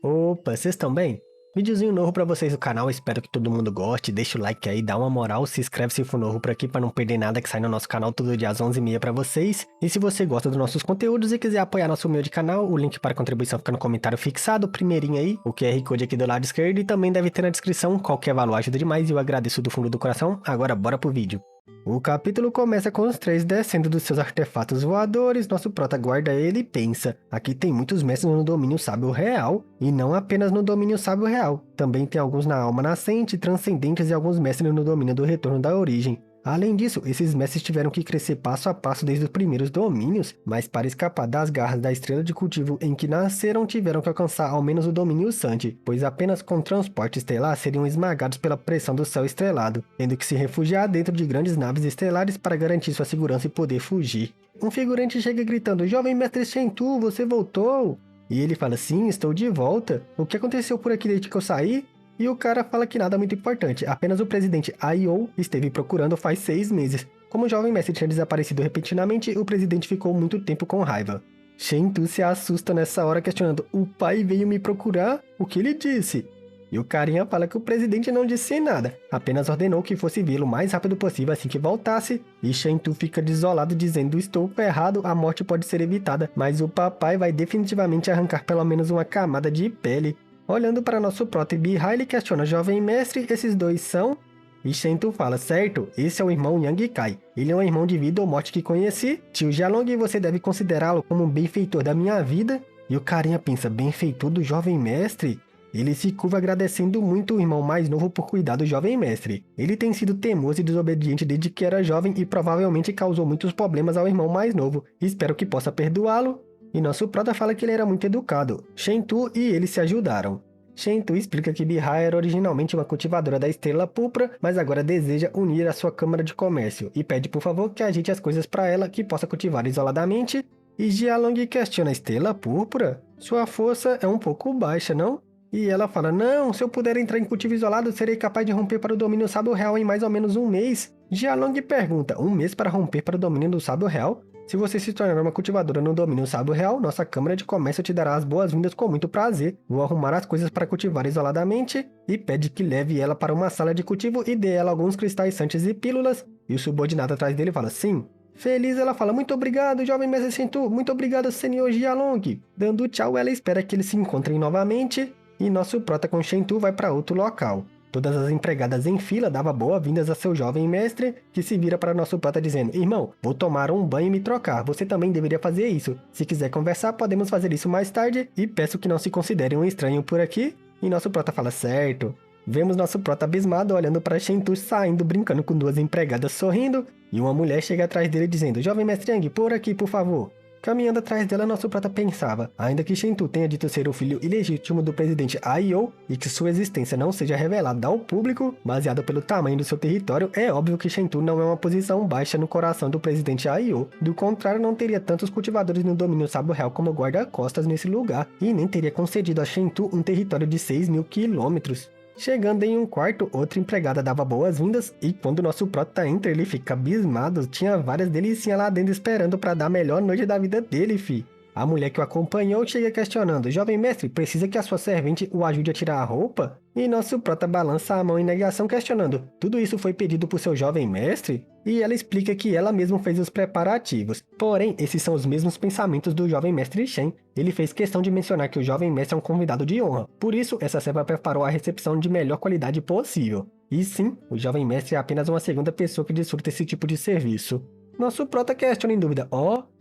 Opa, vocês estão bem? Videozinho novo pra vocês no canal, espero que todo mundo goste, deixa o like aí, dá uma moral, se inscreve se for novo por aqui pra não perder nada que sai no nosso canal todo dia às 11h30 pra vocês. E se você gosta dos nossos conteúdos e quiser apoiar nosso humilde canal, o link para contribuição fica no comentário fixado, primeirinho aí, o QR Code aqui do lado esquerdo e também deve ter na descrição, qualquer valor ajuda demais e eu agradeço do fundo do coração. Agora bora pro vídeo. O capítulo começa com os três descendo dos seus artefatos voadores, nosso prota guarda ele e pensa, aqui tem muitos mestres no domínio sábio real, e não apenas no domínio sábio real, também tem alguns na alma nascente, transcendentes e alguns mestres no domínio do retorno da origem. Além disso, esses mestres tiveram que crescer passo a passo desde os primeiros domínios, mas para escapar das garras da estrela de cultivo em que nasceram, tiveram que alcançar ao menos o domínio Sante, pois apenas com transporte estelar seriam esmagados pela pressão do céu estrelado, tendo que se refugiar dentro de grandes naves estelares para garantir sua segurança e poder fugir. Um figurante chega gritando, "Jovem mestre Shentu, você voltou?" E ele fala, "Sim, estou de volta. O que aconteceu por aqui desde que eu saí?" E o cara fala que nada muito importante, apenas o presidente Aio esteve procurando faz 6 meses. Como o jovem mestre tinha desaparecido repentinamente, o presidente ficou muito tempo com raiva. Shentu se assusta nessa hora questionando, "O pai veio me procurar? O que ele disse?" E o carinha fala que o presidente não disse nada, apenas ordenou que fosse vê-lo o mais rápido possível assim que voltasse, e Shentu fica desolado dizendo, "Estou ferrado, a morte pode ser evitada, mas o papai vai definitivamente arrancar pelo menos uma camada de pele." Olhando para nosso prota e Bihai, ele questiona, "Jovem mestre, esses dois são?" E Shentu fala, "Certo, esse é o irmão Yang Kai. Ele é um irmão de vida ou morte que conheci. Tio Jialong, você deve considerá-lo como um benfeitor da minha vida." E o carinha pensa, "Benfeitor do jovem mestre?" Ele se curva agradecendo muito o irmão mais novo por cuidar do jovem mestre. Ele tem sido teimoso e desobediente desde que era jovem e provavelmente causou muitos problemas ao irmão mais novo. Espero que possa perdoá-lo. E nosso prota fala que ele era muito educado. Shentu e ele se ajudaram. Shentu explica que Bihai era originalmente uma cultivadora da Estrela Púrpura, mas agora deseja unir a sua câmara de comércio e pede por favor que ajeite as coisas para ela que possa cultivar isoladamente. E Jialong questiona, "Estrela Púrpura? Sua força é um pouco baixa, não?" E ela fala, "Não, se eu puder entrar em cultivo isolado, serei capaz de romper para o domínio sábio real em mais ou menos um mês." Jialong pergunta, "Um mês para romper para o domínio do sábio real? Se você se tornar uma cultivadora no domínio sábio real, nossa câmara de comércio te dará as boas-vindas com muito prazer. Vou arrumar as coisas para cultivar isoladamente." E pede que leve ela para uma sala de cultivo e dê ela alguns cristais santes e pílulas. E o subordinado atrás dele fala, "Sim." Feliz, ela fala, "Muito obrigado, jovem mestre Shentu. Muito obrigado, senhor Jialong." Dando tchau, ela espera que eles se encontrem novamente. E nosso prota com Shentu vai para outro local. Todas as empregadas em fila davam boas-vindas a seu jovem mestre, que se vira para nosso prota dizendo, "Irmão, vou tomar um banho e me trocar, você também deveria fazer isso. Se quiser conversar, podemos fazer isso mais tarde, e peço que não se considere um estranho por aqui." E nosso prota fala, "Certo." Vemos nosso prota abismado olhando para Shentu saindo, brincando com duas empregadas sorrindo, e uma mulher chega atrás dele dizendo, "Jovem mestre Yang, por aqui, por favor." Caminhando atrás dela, nosso prota pensava, ainda que Shentu tenha dito ser o filho ilegítimo do presidente Aio e que sua existência não seja revelada ao público, baseado pelo tamanho do seu território, é óbvio que Shentu não é uma posição baixa no coração do presidente Aio. Do contrário, não teria tantos cultivadores no domínio sábio real como guarda-costas nesse lugar, e nem teria concedido a Shentu um território de 6.000 quilômetros. Chegando em um quarto, outra empregada dava boas-vindas e quando nosso prota entra, ele fica abismado. Tinha várias delicinhas lá dentro esperando para dar a melhor noite da vida dele, fi. A mulher que o acompanhou chega questionando, "Jovem mestre, precisa que a sua servente o ajude a tirar a roupa?" E nosso prota balança a mão em negação questionando, "Tudo isso foi pedido por seu jovem mestre?" E ela explica que ela mesma fez os preparativos. Porém, esses são os mesmos pensamentos do jovem mestre Shen. Ele fez questão de mencionar que o jovem mestre é um convidado de honra. Por isso, essa serva preparou a recepção de melhor qualidade possível. E sim, o jovem mestre é apenas uma segunda pessoa que desfruta esse tipo de serviço. Nosso prota questiona em dúvida,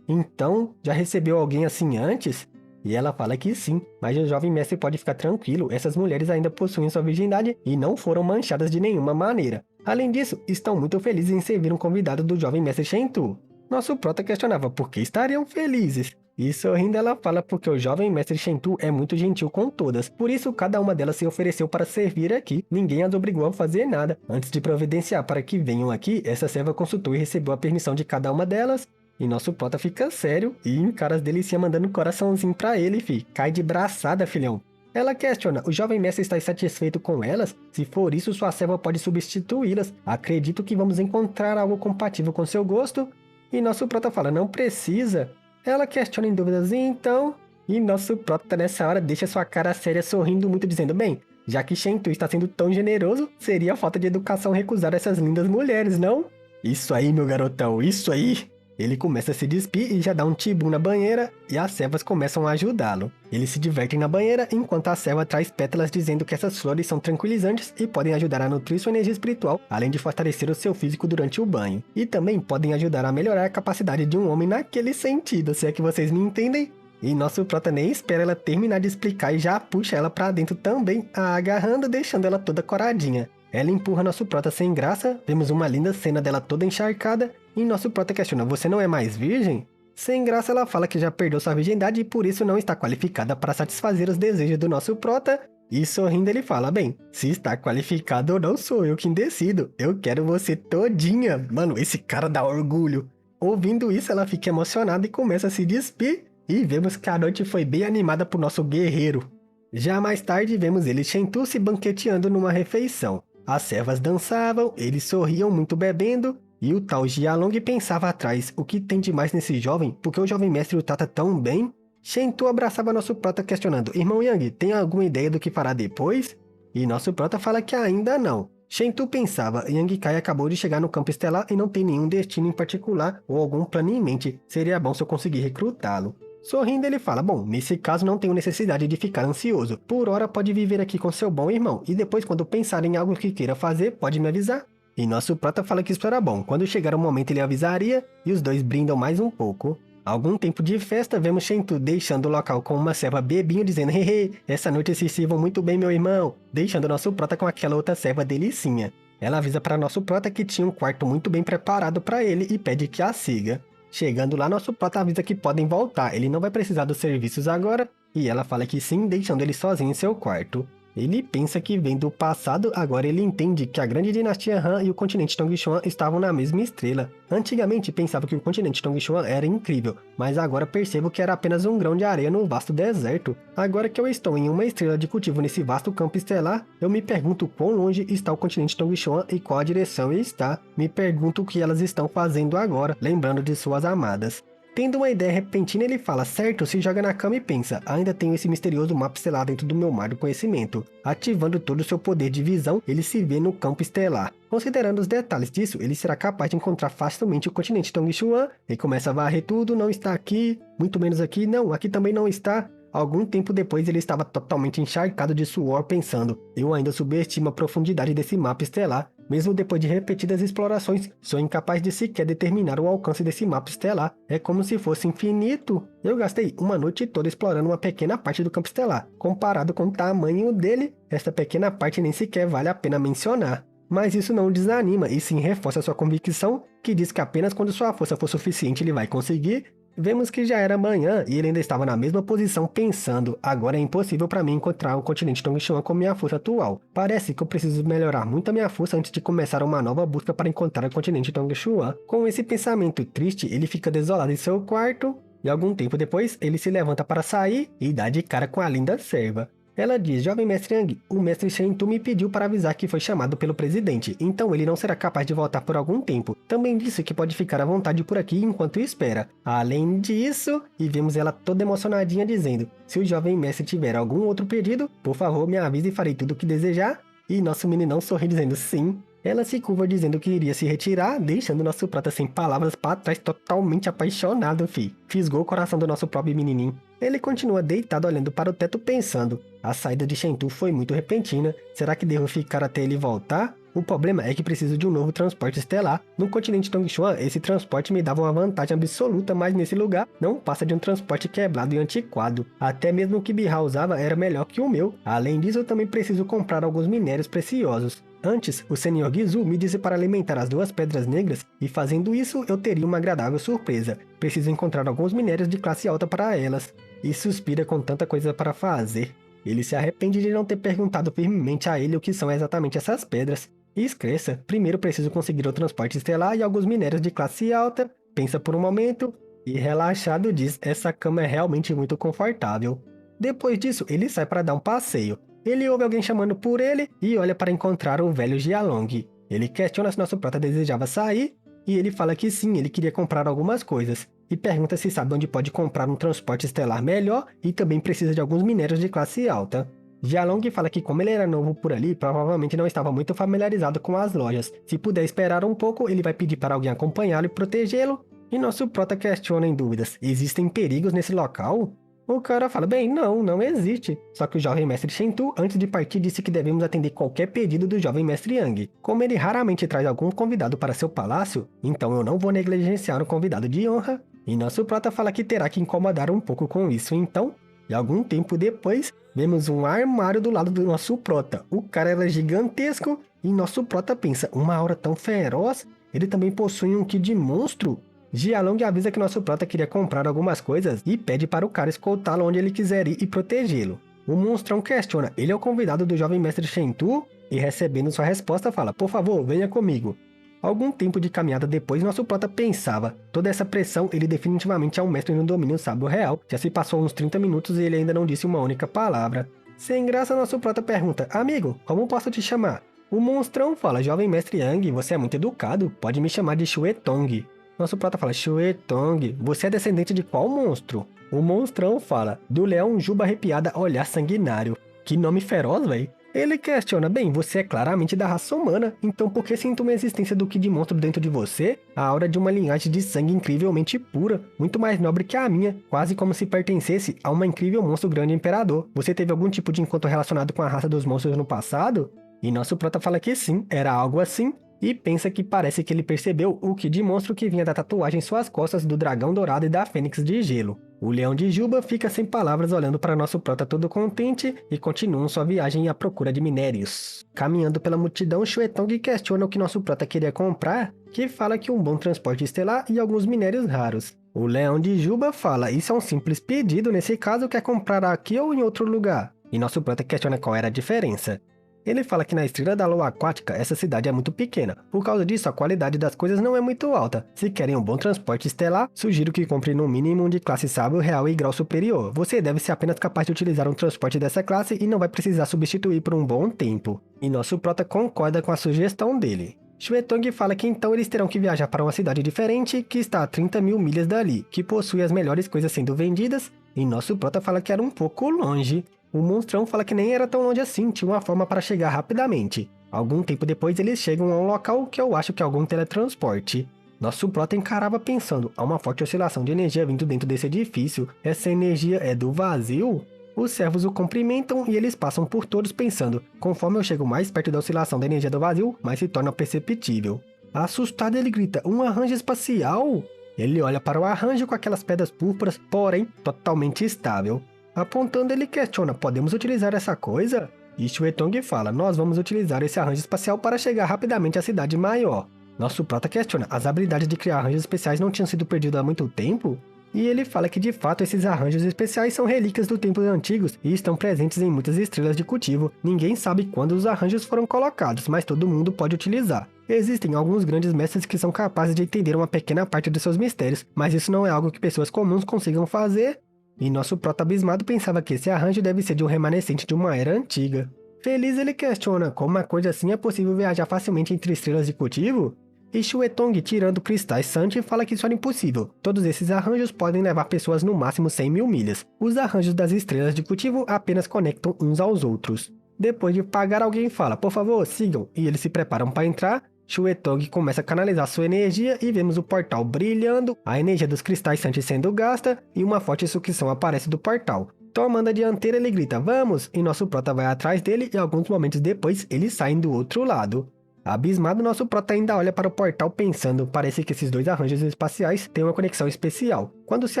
então, já recebeu alguém assim antes?" E ela fala que sim, mas o jovem mestre pode ficar tranquilo, essas mulheres ainda possuem sua virgindade e não foram manchadas de nenhuma maneira. Além disso, estão muito felizes em servir um convidado do jovem mestre Shentu. Nosso prota questionava por que estariam felizes. E sorrindo ela fala porque o jovem mestre Shentu é muito gentil com todas, por isso cada uma delas se ofereceu para servir aqui, ninguém as obrigou a fazer nada. Antes de providenciar para que venham aqui, essa serva consultou e recebeu a permissão de cada uma delas. E nosso prota fica sério e encara as delicinhas mandando um coraçãozinho pra ele, fi. Cai de braçada, filhão. Ela questiona, "O jovem mestre está insatisfeito com elas? Se for isso, sua serva pode substituí-las. Acredito que vamos encontrar algo compatível com seu gosto." E nosso prota fala, "Não precisa." Ela questiona em dúvidas, "Então?" E nosso prota nessa hora deixa sua cara séria sorrindo muito dizendo, bem, já que Shentu está sendo tão generoso, seria falta de educação recusar essas lindas mulheres, não? Isso aí, meu garotão, isso aí! Ele começa a se despir e já dá um tibum na banheira e as servas começam a ajudá-lo. Eles se divertem na banheira enquanto a serva traz pétalas dizendo que essas flores são tranquilizantes e podem ajudar a nutrir sua energia espiritual, além de fortalecer o seu físico durante o banho. E também podem ajudar a melhorar a capacidade de um homem naquele sentido, se é que vocês me entendem. E nosso prota nem espera ela terminar de explicar e já puxa ela pra dentro também, a agarrando, deixando ela toda coradinha. Ela empurra nosso prota sem graça, vemos uma linda cena dela toda encharcada, e nosso prota questiona, você não é mais virgem? Sem graça ela fala que já perdeu sua virgindade e por isso não está qualificada para satisfazer os desejos do nosso prota, e sorrindo ele fala, bem, se está qualificado ou não sou eu quem decido, eu quero você todinha, mano, esse cara dá orgulho. Ouvindo isso ela fica emocionada e começa a se despir, e vemos que a noite foi bem animada pro nosso guerreiro. Já mais tarde vemos ele e Shentu se banqueteando numa refeição. As servas dançavam, eles sorriam muito bebendo, e o tal Jialong pensava atrás, o que tem de mais nesse jovem, porque o jovem mestre o trata tão bem? Shentu abraçava nosso prota questionando, irmão Yang, tem alguma ideia do que fará depois? E nosso prota fala que ainda não. Shentu pensava, Yang Kai acabou de chegar no campo estelar e não tem nenhum destino em particular ou algum plano em mente, seria bom se eu conseguir recrutá-lo. Sorrindo ele fala, bom, nesse caso não tenho necessidade de ficar ansioso, por hora pode viver aqui com seu bom irmão, e depois quando pensar em algo que queira fazer, pode me avisar. E nosso prota fala que isso era bom, quando chegar o momento ele avisaria, e os dois brindam mais um pouco. Algum tempo de festa, vemos Shentu deixando o local com uma serva bebinho dizendo, hehe, essa noite se sirvam muito bem meu irmão, deixando nosso prota com aquela outra serva delicinha. Ela avisa para nosso prota que tinha um quarto muito bem preparado para ele e pede que a siga. Chegando lá, nosso prota avisa que podem voltar, ele não vai precisar dos serviços agora, e ela fala que sim, deixando ele sozinho em seu quarto. Ele pensa que vem do passado, agora ele entende que a grande dinastia Han e o continente Tongxuan estavam na mesma estrela. Antigamente pensava que o continente Tongxuan era incrível, mas agora percebo que era apenas um grão de areia no vasto deserto. Agora que eu estou em uma estrela de cultivo nesse vasto campo estelar, eu me pergunto quão longe está o continente Tongxuan e qual a direção está. Me pergunto o que elas estão fazendo agora, lembrando de suas amadas. Tendo uma ideia repentina, ele fala, certo, se joga na cama e pensa, ainda tenho esse misterioso mapa estelar dentro do meu mar do conhecimento. Ativando todo o seu poder de visão, ele se vê no campo estelar. Considerando os detalhes disso, ele será capaz de encontrar facilmente o continente Tongxuan. Ele começa a varrer tudo, não está aqui, muito menos aqui, não, aqui também não está. Algum tempo depois ele estava totalmente encharcado de suor pensando, eu ainda subestimo a profundidade desse mapa estelar. Mesmo depois de repetidas explorações, sou incapaz de sequer determinar o alcance desse mapa estelar. É como se fosse infinito. Eu gastei uma noite toda explorando uma pequena parte do campo estelar. Comparado com o tamanho dele, esta pequena parte nem sequer vale a pena mencionar. Mas isso não o desanima, e sim reforça sua convicção, que diz que apenas quando sua força for suficiente ele vai conseguir. Vemos que já era manhã e ele ainda estava na mesma posição pensando, agora é impossível para mim encontrar o continente Tongxuan com minha força atual. Parece que eu preciso melhorar muito a minha força antes de começar uma nova busca para encontrar o continente Tongxuan. Com esse pensamento triste, ele fica desolado em seu quarto e algum tempo depois ele se levanta para sair e dá de cara com a linda serva. Ela diz, jovem mestre Yang, o mestre Shentu me pediu para avisar que foi chamado pelo presidente, então ele não será capaz de voltar por algum tempo. Também disse que pode ficar à vontade por aqui enquanto espera. Além disso, e vemos ela toda emocionadinha dizendo, se o jovem mestre tiver algum outro pedido, por favor me avise e farei tudo o que desejar. E nosso meninão sorri dizendo sim. Ela se curva dizendo que iria se retirar, deixando nosso prata sem palavras para trás, totalmente apaixonado, fi. Fisgou o coração do nosso próprio menininho. Ele continua deitado olhando para o teto pensando, a saída de Shentu foi muito repentina, será que devo ficar até ele voltar? O problema é que preciso de um novo transporte estelar. No continente Tongxuan, esse transporte me dava uma vantagem absoluta, mas nesse lugar não passa de um transporte quebrado e antiquado. Até mesmo o que Bihá usava era melhor que o meu. Além disso, eu também preciso comprar alguns minérios preciosos. Antes, o Senhor Gizu me disse para alimentar as duas pedras negras, e fazendo isso, eu teria uma agradável surpresa. Preciso encontrar alguns minérios de classe alta para elas. E suspira com tanta coisa para fazer. Ele se arrepende de não ter perguntado firmemente a ele o que são exatamente essas pedras. E esqueça, primeiro preciso conseguir o transporte estelar e alguns minérios de classe alta, pensa por um momento, e relaxado diz, essa cama é realmente muito confortável. Depois disso, ele sai para dar um passeio. Ele ouve alguém chamando por ele e olha para encontrar o velho Jialong. Ele questiona se nosso prota desejava sair, e ele fala que sim, ele queria comprar algumas coisas. e pergunta se sabe onde pode comprar um transporte estelar melhor e também precisa de alguns minérios de classe alta. Jialong fala que como ele era novo por ali, provavelmente não estava muito familiarizado com as lojas. Se puder esperar um pouco, ele vai pedir para alguém acompanhá-lo e protegê-lo. E nosso prota questiona em dúvidas, existem perigos nesse local? O cara fala, bem, não existe. Só que o jovem mestre Shentu, antes de partir, disse que devemos atender qualquer pedido do jovem mestre Yang. Como ele raramente traz algum convidado para seu palácio, então eu não vou negligenciar um convidado de honra. E nosso prota fala que terá que incomodar um pouco com isso, então... E algum tempo depois, vemos um armário do lado do nosso prota. O cara era gigantesco e nosso prota pensa, uma aura tão feroz? Ele também possui um ki de monstro? Jialong avisa que nosso prota queria comprar algumas coisas e pede para o cara escoltá-lo onde ele quiser ir e protegê-lo. O monstrão questiona, ele é o convidado do jovem mestre Shentu? E recebendo sua resposta fala, por favor, venha comigo. Algum tempo de caminhada depois, nosso prota pensava, toda essa pressão, ele definitivamente é um mestre no domínio sábio real. Já se passou uns 30 minutos e ele ainda não disse uma única palavra. Sem graça, nosso prota pergunta, amigo, como posso te chamar? O monstrão fala, jovem mestre Yang, você é muito educado, pode me chamar de Xuetong. Nosso prota fala, Xuetong, você é descendente de qual monstro? O monstrão fala, do leão juba arrepiada olhar sanguinário. Que nome feroz, véi. Ele questiona, bem, você é claramente da raça humana, então por que sinto uma existência do ki de monstro dentro de você? A aura de uma linhagem de sangue incrivelmente pura, muito mais nobre que a minha, quase como se pertencesse a uma incrível monstro grande imperador. Você teve algum tipo de encontro relacionado com a raça dos monstros no passado? E nosso prota fala que sim, era algo assim, e pensa que parece que ele percebeu o ki de monstro que vinha da tatuagem em suas costas do dragão dourado e da fênix de gelo. O leão de Juba fica sem palavras olhando para nosso prota todo contente e continuam sua viagem à procura de minérios. Caminhando pela multidão, Xuetong questiona o que nosso prota queria comprar, que fala que um bom transporte estelar e alguns minérios raros. O leão de Juba fala, isso é um simples pedido, nesse caso quer comprar aqui ou em outro lugar? E nosso prota questiona qual era a diferença. Ele fala que na estrela da lua aquática, essa cidade é muito pequena. Por causa disso, a qualidade das coisas não é muito alta. Se querem um bom transporte estelar, sugiro que compre no mínimo um de classe sábio real e grau superior. Você deve ser apenas capaz de utilizar um transporte dessa classe e não vai precisar substituir por um bom tempo. E nosso prota concorda com a sugestão dele. Xuetong fala que então eles terão que viajar para uma cidade diferente, que está a 30 mil milhas dali, que possui as melhores coisas sendo vendidas, e nosso prota fala que era um pouco longe. O monstrão fala que nem era tão longe assim, tinha uma forma para chegar rapidamente. Algum tempo depois eles chegam a um local que eu acho que é algum teletransporte. Nosso prota encarava pensando, há uma forte oscilação de energia vindo dentro desse edifício, essa energia é do vazio? Os servos o cumprimentam e eles passam por todos pensando, conforme eu chego mais perto da oscilação da energia do vazio, mais se torna perceptível. Assustado ele grita, um arranjo espacial? Ele olha para o arranjo com aquelas pedras púrpuras, porém totalmente estável. Apontando, ele questiona, podemos utilizar essa coisa? E Xuetong fala, nós vamos utilizar esse arranjo espacial para chegar rapidamente à cidade maior. Nosso prota questiona, as habilidades de criar arranjos especiais não tinham sido perdidas há muito tempo? E ele fala que de fato esses arranjos especiais são relíquias do tempos antigos e estão presentes em muitas estrelas de cultivo. Ninguém sabe quando os arranjos foram colocados, mas todo mundo pode utilizar. Existem alguns grandes mestres que são capazes de entender uma pequena parte dos seus mistérios, mas isso não é algo que pessoas comuns consigam fazer. E nosso prota abismado pensava que esse arranjo deve ser de um remanescente de uma era antiga. Feliz ele questiona como uma coisa assim é possível viajar facilmente entre estrelas de cultivo? E Xuetong, tirando cristais Santi, fala que isso era impossível. Todos esses arranjos podem levar pessoas no máximo 100 mil milhas. Os arranjos das estrelas de cultivo apenas conectam uns aos outros. Depois de pagar, alguém fala, por favor, sigam, e eles se preparam para entrar. Xuetong começa a canalizar sua energia e vemos o portal brilhando, a energia dos cristais Santi sendo gasta e uma forte sucção aparece do portal. Tomando a dianteira, ele grita, vamos, e nosso prota vai atrás dele e alguns momentos depois eles saem do outro lado. Abismado, nosso prota ainda olha para o portal pensando, parece que esses dois arranjos espaciais têm uma conexão especial. Quando se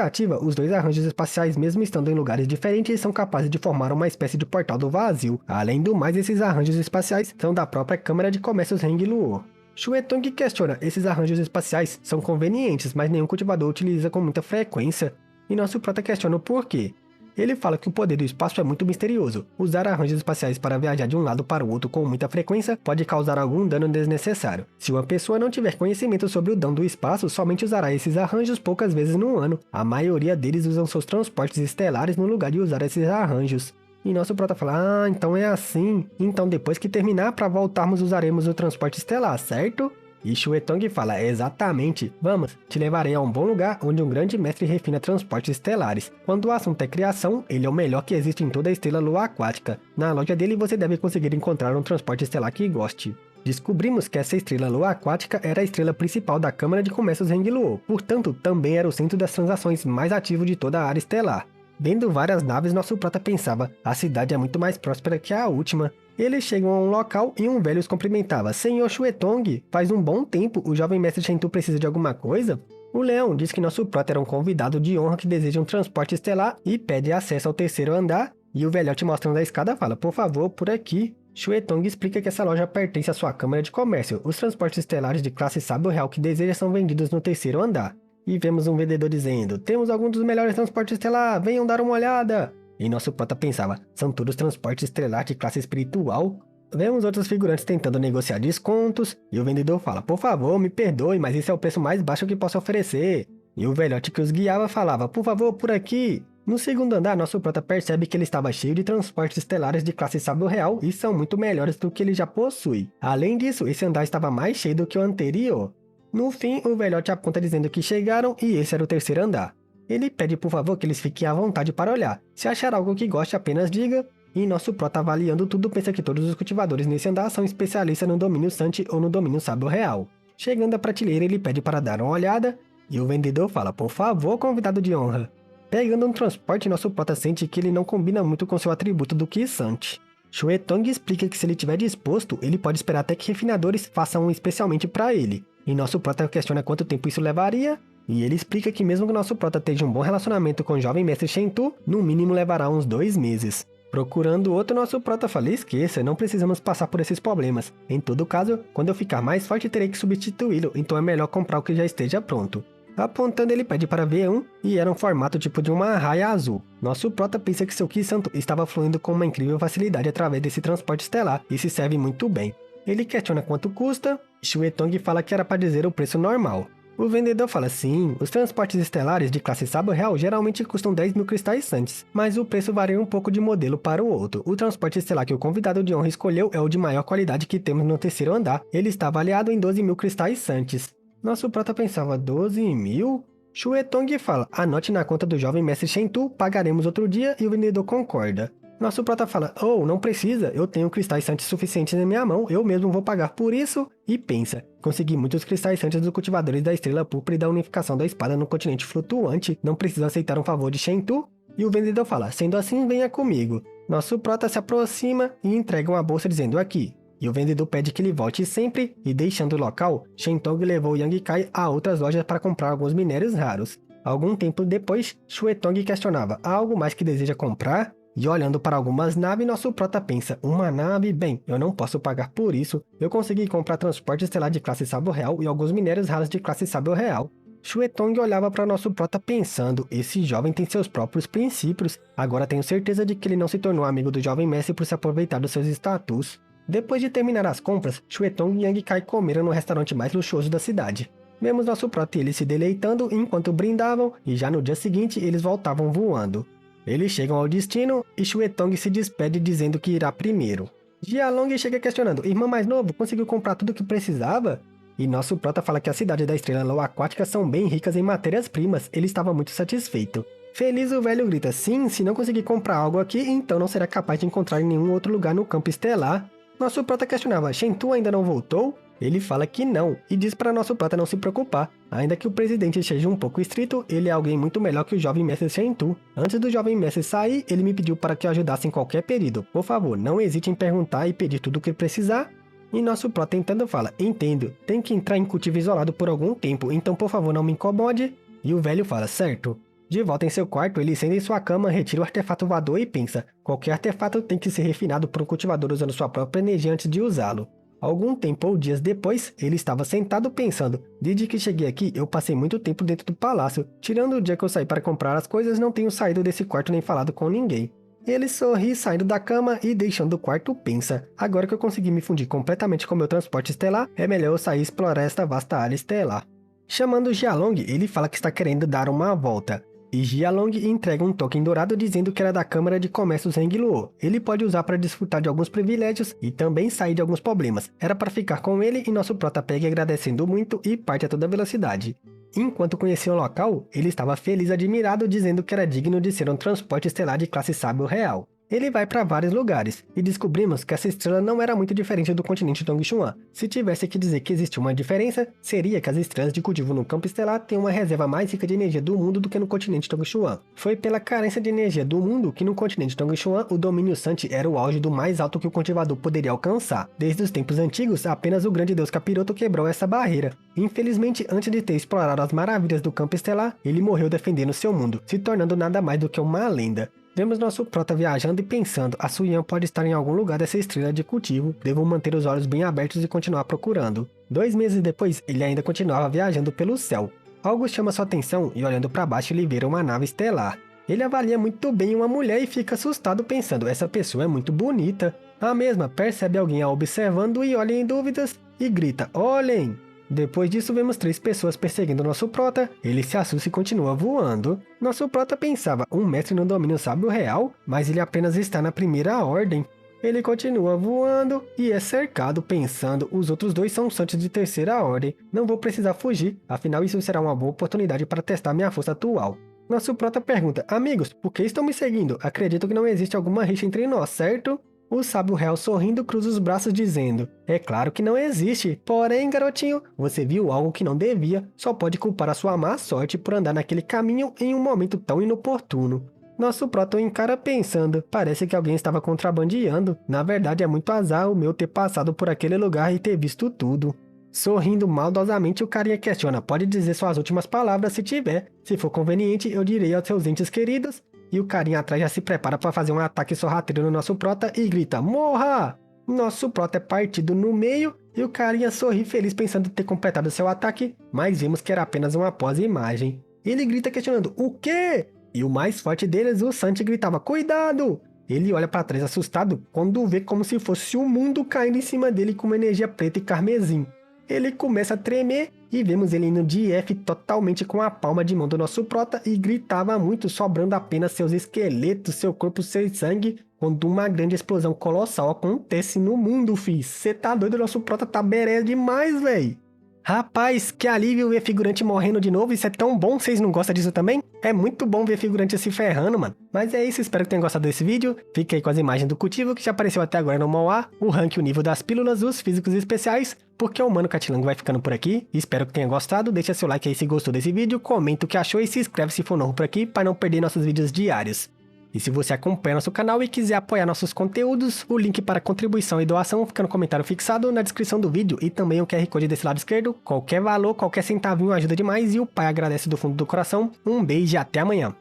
ativa, os dois arranjos espaciais, mesmo estando em lugares diferentes, são capazes de formar uma espécie de portal do vazio. Além do mais, esses arranjos espaciais são da própria Câmara de Comércio Heng Luo. Xuetong questiona, esses arranjos espaciais são convenientes, mas nenhum cultivador utiliza com muita frequência. E nosso prota questiona o porquê. Ele fala que o poder do espaço é muito misterioso. Usar arranjos espaciais para viajar de um lado para o outro com muita frequência pode causar algum dano desnecessário. Se uma pessoa não tiver conhecimento sobre o dano do espaço, somente usará esses arranjos poucas vezes no ano. A maioria deles usam seus transportes estelares no lugar de usar esses arranjos. E nosso prota fala, então é assim. Então depois que terminar, para voltarmos usaremos o transporte estelar, certo? E Shuetong fala, exatamente, vamos, te levarei a um bom lugar onde um grande mestre refina transportes estelares. Quando o assunto é criação, ele é o melhor que existe em toda a estrela lua aquática. Na loja dele você deve conseguir encontrar um transporte estelar que goste. Descobrimos que essa estrela lua aquática era a estrela principal da Câmara de Comércio Hengluo, portanto também era o centro das transações mais ativo de toda a área estelar. Vendo várias naves, nosso prota pensava, a cidade é muito mais próspera que a última. Eles chegam a um local e um velho os cumprimentava. Senhor Shuetong, faz um bom tempo, o jovem mestre Shentu precisa de alguma coisa? O leão diz que nosso prota era um convidado de honra que deseja um transporte estelar e pede acesso ao terceiro andar. E o velhote mostrando a escada fala, por favor, por aqui. Shuetong explica que essa loja pertence à sua Câmara de Comércio. Os transportes estelares de classe sábio real que deseja são vendidos no terceiro andar. E vemos um vendedor dizendo, temos alguns dos melhores transportes estelar, venham dar uma olhada. E nosso prota pensava, são todos transportes estelares de classe espiritual? Vemos outros figurantes tentando negociar descontos, e o vendedor fala, por favor, me perdoe, mas esse é o preço mais baixo que posso oferecer. E o velhote que os guiava falava, por favor, por aqui. No segundo andar, nosso prota percebe que ele estava cheio de transportes estelares de classe sábio real e são muito melhores do que ele já possui. Além disso, esse andar estava mais cheio do que o anterior. No fim, o velhote aponta dizendo que chegaram e esse era o terceiro andar. Ele pede por favor que eles fiquem à vontade para olhar. Se achar algo que goste, apenas diga. E nosso prota avaliando tudo pensa que todos os cultivadores nesse andar são especialistas no domínio Santi ou no domínio sábio real. Chegando à prateleira, ele pede para dar uma olhada. E o vendedor fala, por favor, convidado de honra. Pegando um transporte, nosso prota sente que ele não combina muito com seu atributo do Ki Santi. Shuetong explica que se ele estiver disposto, ele pode esperar até que refinadores façam um especialmente para ele. E nosso prota questiona quanto tempo isso levaria, e ele explica que mesmo que nosso prota tenha um bom relacionamento com o jovem mestre Shentu, no mínimo levará uns 2 meses. Procurando outro, nosso prota fala, esqueça, não precisamos passar por esses problemas. Em todo caso, quando eu ficar mais forte terei que substituí-lo, então é melhor comprar o que já esteja pronto. Apontando, ele pede para ver um, e era um formato tipo de uma raia azul. Nosso prota pensa que seu Ki Santo estava fluindo com uma incrível facilidade através desse transporte estelar, e se serve muito bem. Ele questiona quanto custa, e Shuetong fala que era para dizer o preço normal. O vendedor fala, sim, os transportes estelares de classe sábio real geralmente custam 10 mil cristais santis, mas o preço varia um pouco de modelo para o outro. O transporte estelar que o convidado de honra escolheu é o de maior qualidade que temos no terceiro andar, ele está avaliado em 12 mil cristais santis. Nosso prota pensava, 12 mil? Shuetong fala, anote na conta do jovem mestre Shentu, pagaremos outro dia, e o vendedor concorda. Nosso prota fala, oh, não precisa, eu tenho cristais santis suficientes na minha mão, eu mesmo vou pagar por isso. E pensa, consegui muitos cristais santis dos cultivadores da estrela púrpura e da unificação da espada no continente flutuante, não precisa aceitar um favor de Shentu? E o vendedor fala, sendo assim, venha comigo. Nosso prota se aproxima e entrega uma bolsa dizendo aqui. E o vendedor pede que ele volte sempre, e deixando o local, Shentung levou Yang Kai a outras lojas para comprar alguns minérios raros. Algum tempo depois, Shuetong questionava, há algo mais que deseja comprar? E olhando para algumas naves, nosso prota pensa, uma nave? Bem, eu não posso pagar por isso, eu consegui comprar transporte estelar de classe sábio real e alguns minérios raros de classe sábio real. Shuetong olhava para nosso prota pensando, esse jovem tem seus próprios princípios, agora tenho certeza de que ele não se tornou amigo do jovem mestre por se aproveitar dos seus status. Depois de terminar as compras, Shuetong e Yang Kai comeram no restaurante mais luxuoso da cidade. Vemos nosso prota e ele se deleitando enquanto brindavam, e já no dia seguinte eles voltavam voando. Eles chegam ao destino e Shuetong se despede dizendo que irá primeiro. Jialong chega questionando, irmão mais novo, conseguiu comprar tudo o que precisava? E nosso prota fala que a cidade da estrela lua aquática são bem ricas em matérias-primas, ele estava muito satisfeito. Feliz, o velho grita, sim, se não conseguir comprar algo aqui, então não será capaz de encontrar em nenhum outro lugar no campo estelar. Nosso prota questionava, Shentu ainda não voltou? Ele fala que não, e diz para nosso prota não se preocupar. Ainda que o presidente seja um pouco estrito, ele é alguém muito melhor que o jovem mestre Shentu. Antes do jovem mestre sair, ele me pediu para que eu ajudasse em qualquer pedido. Por favor, não hesite em perguntar e pedir tudo o que precisar. E nosso prota tentando fala, entendo, tem que entrar em cultivo isolado por algum tempo, então por favor não me incomode. E o velho fala, certo. De volta em seu quarto, ele senta em sua cama, retira o artefato voador e pensa, qualquer artefato tem que ser refinado por um cultivador usando sua própria energia antes de usá-lo. Algum tempo ou dias depois, ele estava sentado pensando, desde que cheguei aqui eu passei muito tempo dentro do palácio, tirando o dia que eu saí para comprar as coisas não tenho saído desse quarto nem falado com ninguém. Ele sorri saindo da cama e deixando o quarto pensa, agora que eu consegui me fundir completamente com meu transporte estelar, é melhor eu sair e explorar esta vasta área estelar. Chamando Jialong, ele fala que está querendo dar uma volta. e Jialong entrega um token dourado dizendo que era da Câmara de Comércio Zheng-Luo. Ele pode usar para desfrutar de alguns privilégios e também sair de alguns problemas. Era para ficar com ele e nosso prota pega agradecendo muito e parte a toda velocidade. Enquanto conhecia o local, ele estava feliz e admirado dizendo que era digno de ser um transporte estelar de classe sábio real. Ele vai para vários lugares, e descobrimos que essa estrela não era muito diferente do continente Dongxuan. Se tivesse que dizer que existe uma diferença, seria que as estrelas de cultivo no campo estelar têm uma reserva mais rica de energia do mundo do que no continente Dongxuan. Foi pela carência de energia do mundo que no continente Dongxuan o domínio Santi era o auge do mais alto que o cultivador poderia alcançar. Desde os tempos antigos, apenas o grande deus Capiroto quebrou essa barreira. Infelizmente, antes de ter explorado as maravilhas do campo estelar, ele morreu defendendo seu mundo, se tornando nada mais do que uma lenda. Vemos nosso prota viajando e pensando, a Suyan pode estar em algum lugar dessa estrela de cultivo, devo manter os olhos bem abertos e continuar procurando. 2 meses depois, ele ainda continuava viajando pelo céu. Algo chama sua atenção e olhando para baixo ele vê uma nave estelar. Ele avalia muito bem uma mulher e fica assustado pensando, essa pessoa é muito bonita. A mesma percebe alguém a observando e olha em dúvidas e grita, olhem! Depois disso vemos 3 pessoas perseguindo nosso prota, ele se assusta e continua voando. Nosso prota pensava, um mestre no domínio sábio real, mas ele apenas está na primeira ordem. Ele continua voando e é cercado pensando, os outros 2 são santos de terceira ordem, não vou precisar fugir, afinal isso será uma boa oportunidade para testar minha força atual. Nosso prota pergunta, amigos, por que estão me seguindo? Acredito que não existe alguma rixa entre nós, certo? O sábio real sorrindo cruza os braços dizendo, é claro que não existe, porém garotinho, você viu algo que não devia, só pode culpar a sua má sorte por andar naquele caminho em um momento tão inoportuno. Nosso prota o encara pensando, parece que alguém estava contrabandeando, na verdade é muito azar o meu ter passado por aquele lugar e ter visto tudo. Sorrindo maldosamente o carinha questiona, pode dizer suas últimas palavras se tiver, se for conveniente eu direi aos seus entes queridos. E o carinha atrás já se prepara para fazer um ataque sorrateiro no nosso prota e grita, morra! Nosso prota é partido no meio e o carinha sorri feliz pensando em ter completado seu ataque, mas vemos que era apenas uma pós-imagem. Ele grita questionando, o quê? E o mais forte deles, o Santi, gritava, cuidado! Ele olha para trás assustado quando vê como se fosse o mundo caindo em cima dele com uma energia preta e carmesim. Ele começa a tremer e vemos ele indo de F totalmente com a palma de mão do nosso prota e gritava muito, sobrando apenas seus esqueletos, seu corpo sem sangue, quando uma grande explosão colossal acontece no mundo, fiz. Cê tá doido, nosso prota tá beré demais, véi. Rapaz, que alívio ver figurante morrendo de novo, isso é tão bom, vocês não gostam disso também? É muito bom ver figurante se ferrando, mano. Mas é isso, espero que tenham gostado desse vídeo. Fique aí com as imagens do cultivo que já apareceu até agora no Mauá, o rank, o nível das pílulas, os físicos especiais, porque o Mano Catilango vai ficando por aqui. Espero que tenha gostado, deixa seu like aí se gostou desse vídeo, comenta o que achou e se inscreve se for novo por aqui para não perder nossos vídeos diários. E se você acompanha nosso canal e quiser apoiar nossos conteúdos, o link para contribuição e doação fica no comentário fixado na descrição do vídeo e também o QR Code desse lado esquerdo. Qualquer valor, qualquer centavinho ajuda demais e o pai agradece do fundo do coração. Um beijo e até amanhã.